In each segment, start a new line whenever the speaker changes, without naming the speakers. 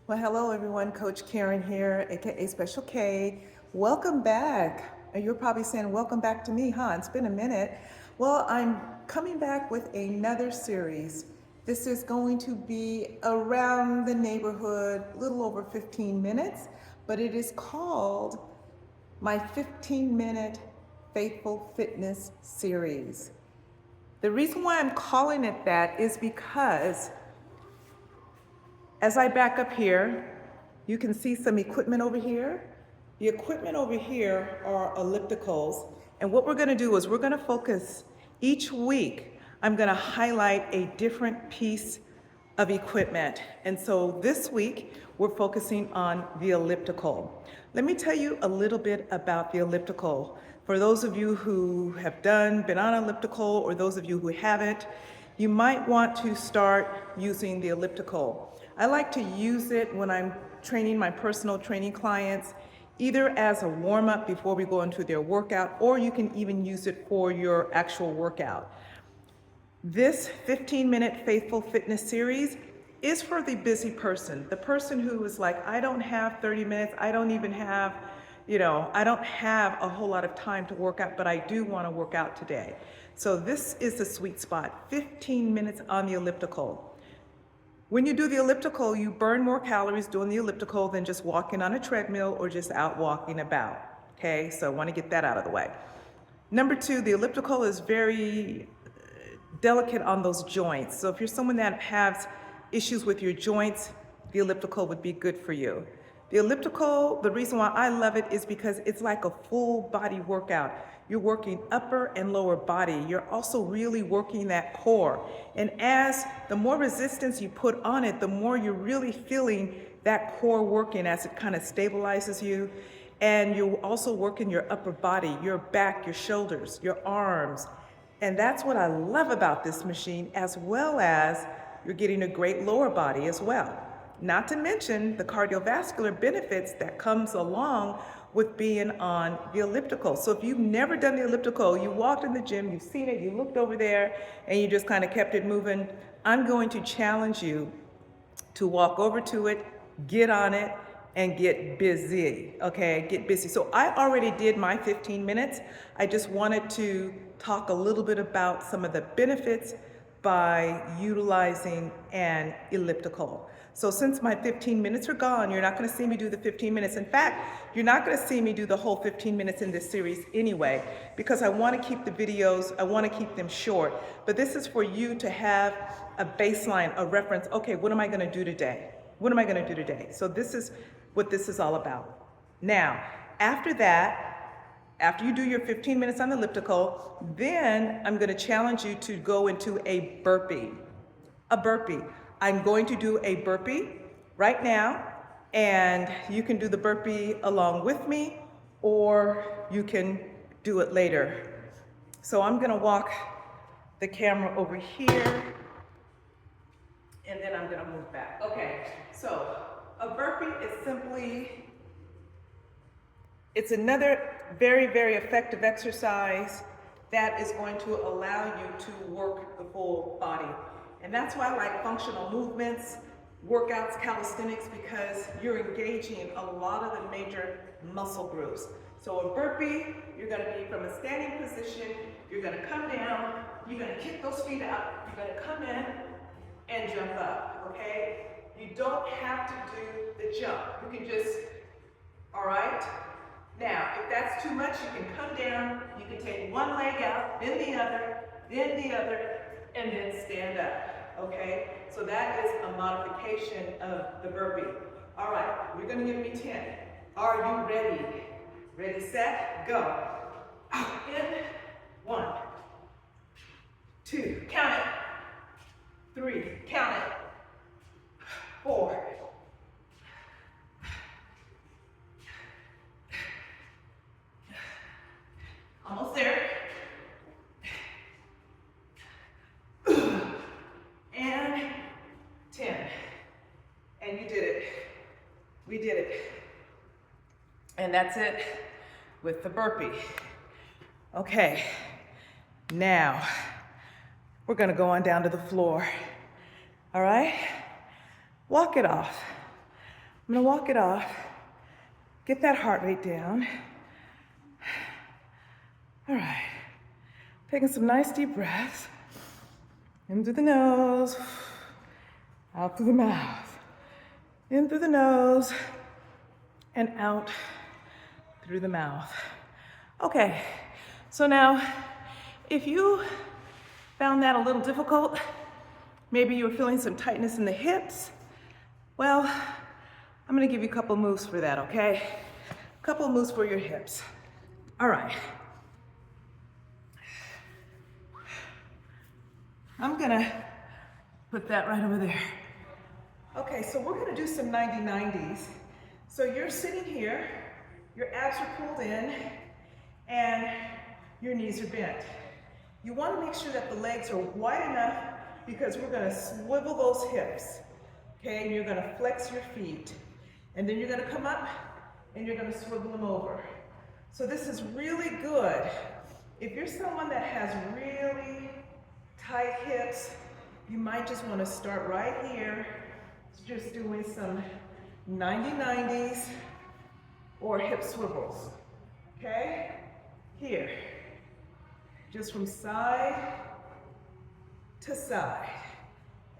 Well, hello everyone. Coach Karen here, aka Special K. Welcome back. And you're probably saying, welcome back to me, huh? It's been a minute. Well, I'm coming back with another series. This is going to be around the neighborhood, a little over 15 minutes, but it is called my 15-minute Faithful Fitness series. The reason why I'm calling it that is because as I back up here, you can see some equipment over here. The equipment over here are ellipticals. And what we're gonna do is we're gonna focus each week. I'm gonna highlight a different piece of equipment. And so this week, we're focusing on the elliptical. Let me tell you a little bit about the elliptical. For those of you who have been on elliptical, or those of you who haven't, you might want to start using the elliptical. I like to use it when I'm training my personal training clients, either as a warm-up before we go into their workout, or you can even use it for your actual workout. This 15-minute Faithful Fitness series is for the busy person, the person who is like, I don't have 30 minutes, I don't even have, I don't have a whole lot of time to work out, but I do want to work out today. So this is the sweet spot, 15 minutes on the elliptical. When you do the elliptical, you burn more calories doing the elliptical than just walking on a treadmill or just out walking about, okay? So I want to get that out of the way. Number two, the elliptical is very delicate on those joints. So if you're someone that has issues with your joints, the elliptical would be good for you. The elliptical, the reason why I love it is because it's like a full body workout. You're working upper and lower body. You're also really working that core. And as the more resistance you put on it, the more you're really feeling that core working as it kind of stabilizes you. And you're also working your upper body, your back, your shoulders, your arms. And that's what I love about this machine, as well as you're getting a great lower body as well. Not to mention the cardiovascular benefits that comes along with being on the elliptical. So if you've never done the elliptical, you walked in the gym, you've seen it, you looked over there, and you just kind of kept it moving, I'm going to challenge you to walk over to it, get on it, and get busy, okay? Get busy. So I already did my 15 minutes. I just wanted to talk a little bit about some of the benefits by utilizing an elliptical. So since my 15 minutes are gone, you're not gonna see me do the 15 minutes. In fact, you're not gonna see me do the whole 15 minutes in this series anyway, because I wanna keep the videos, I wanna keep them short. But this is for you to have a baseline, a reference. Okay, what am I gonna do today? What am I gonna do today? So this is what this is all about. Now, after that, after you do your 15 minutes on the elliptical, then I'm gonna challenge you to go into a burpee. A burpee. I'm going to do a burpee right now, and you can do the burpee along with me, or you can do it later. So I'm gonna walk the camera over here, and then I'm gonna move back. Okay, so a burpee is simply, it's another very, very effective exercise that is going to allow you to work the full body. And that's why I like functional movements, workouts, calisthenics, because you're engaging a lot of the major muscle groups. So a burpee, you're gonna be from a standing position, you're gonna come down, you're gonna kick those feet out, you're gonna come in and jump up, okay? You don't have to do the jump. You can just, all right? Now, if that's too much, you can come down, you can take one leg out, then the other, and then stand up, okay? So that is a modification of the burpee. All right, you're gonna give me 10. Are you ready? Ready, set, go. Out, in, 1, 2, count it. 3, count it. 4. Almost there. And 10. And you did it. We did it. And that's it with the burpee. Okay, now we're gonna go on down to the floor. All right? Walk it off. I'm gonna walk it off, get that heart rate down. All right, taking some nice deep breaths. In through the nose, out through the mouth. In through the nose, and out through the mouth. Okay, so now, if you found that a little difficult, maybe you were feeling some tightness in the hips, well, I'm gonna give you a couple moves for that, okay? A couple moves for your hips. All right. I'm gonna put that right over there. Okay, so we're gonna do some 90-90s. So you're sitting here, your abs are pulled in, and your knees are bent. You wanna make sure that the legs are wide enough because we're gonna swivel those hips, okay? And you're gonna flex your feet. And then you're gonna come up and you're gonna swivel them over. So this is really good. If you're someone that has really tight hips, you might just wanna start right here, just doing some 90-90s or hip swivels, okay? Here, just from side to side.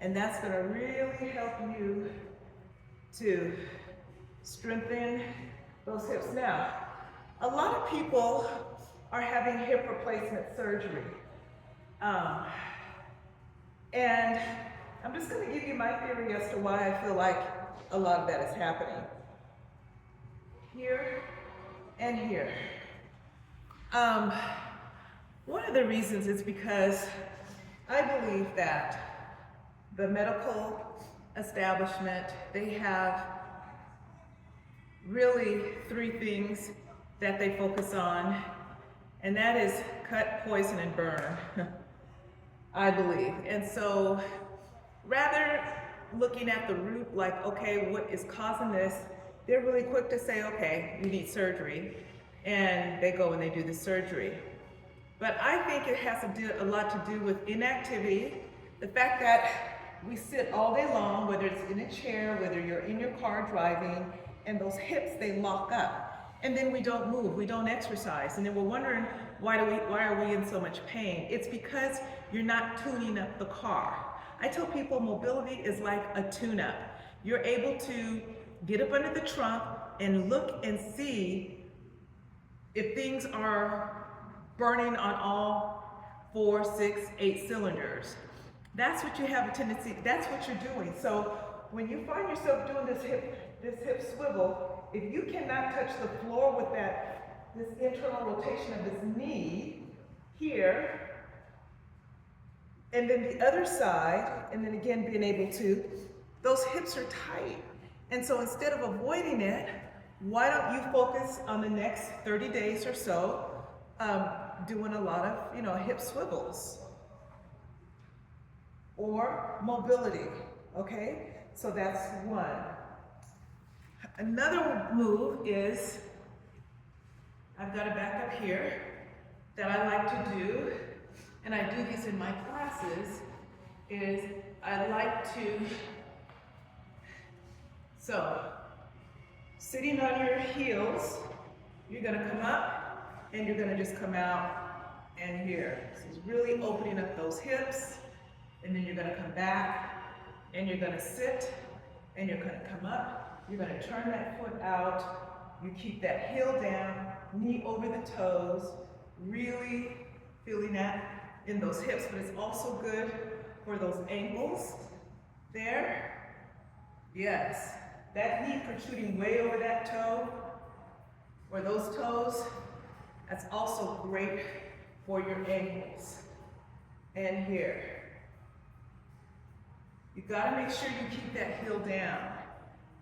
And that's gonna really help you to strengthen those hips. Now, a lot of people are having hip replacement surgery. And I'm just gonna give you my theory as to why I feel like a lot of that is happening. Here and here. One of the reasons is because I believe that the medical establishment, they have really 3 things that they focus on, and that is cut, poison, and burn, I believe. And so rather looking at the root, like, okay, what is causing this, they're really quick to say, okay, you need surgery, and they go and they do the surgery. But I think it has a lot to do with inactivity, the fact that we sit all day long, whether it's in a chair, whether you're in your car driving, and those hips, they lock up. And then we don't move, we don't exercise, and then we're wondering, why are we in so much pain? It's because you're not tuning up the car. I tell people mobility is like a tune-up. You're able to get up under the trunk and look and see if things are burning on all 4, 6, 8 cylinders. That's what you have a tendency, that's what you're doing. So when you find yourself doing this hip swivel, if you cannot touch the floor with this internal rotation of this knee here, and then the other side, and then again being able to, those hips are tight. And so instead of avoiding it, why don't you focus on the next 30 days or so doing a lot of, hip swivels or mobility, okay? So that's one. Another move is, I've got a back up here that I like to do, and I do these in my classes, is I like to, so sitting on your heels, you're gonna come up and you're gonna just come out and here. So it's really opening up those hips, and then you're gonna come back and you're gonna sit and you're gonna come up, you're gonna turn that foot out, you keep that heel down, knee over the toes, really feeling that in those hips, but it's also good for those ankles there. Yes, that knee protruding way over that toe, or those toes, that's also great for your ankles. And here. You gotta make sure you keep that heel down.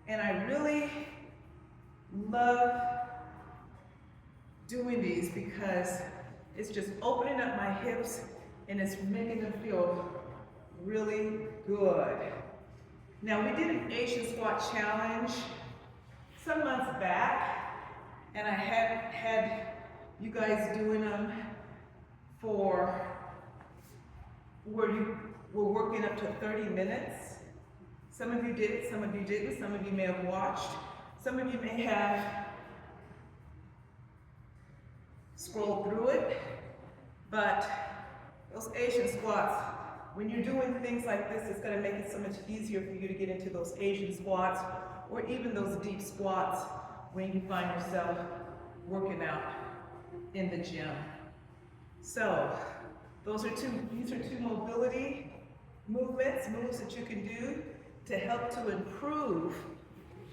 And I really love doing these because it's just opening up my hips and it's making them feel really good. Now we did an Asian squat challenge some months back, and I had you guys doing them for where you were working up to 30 minutes. Some of you did it, some of you didn't, some of you may have watched, some of you may have scrolled through it, but those Asian squats, when you're doing things like this, it's gonna make it so much easier for you to get into those Asian squats or even those deep squats when you find yourself working out in the gym. So these are two mobility movements, moves that you can do to help to improve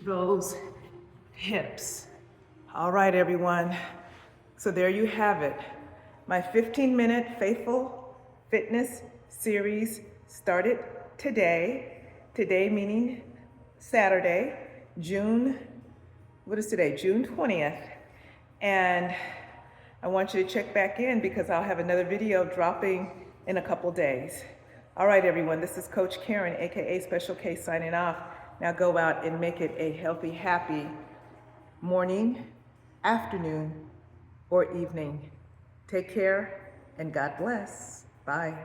those hips. All right, everyone. So there you have it. My 15-minute Faithful Fitness series started today. Today meaning Saturday, June 20th. And I want you to check back in because I'll have another video dropping in a couple days. All right, everyone, this is Coach Karen, AKA Special K, signing off. Now go out and make it a healthy, happy morning, afternoon, or evening. Take care and God bless. Bye.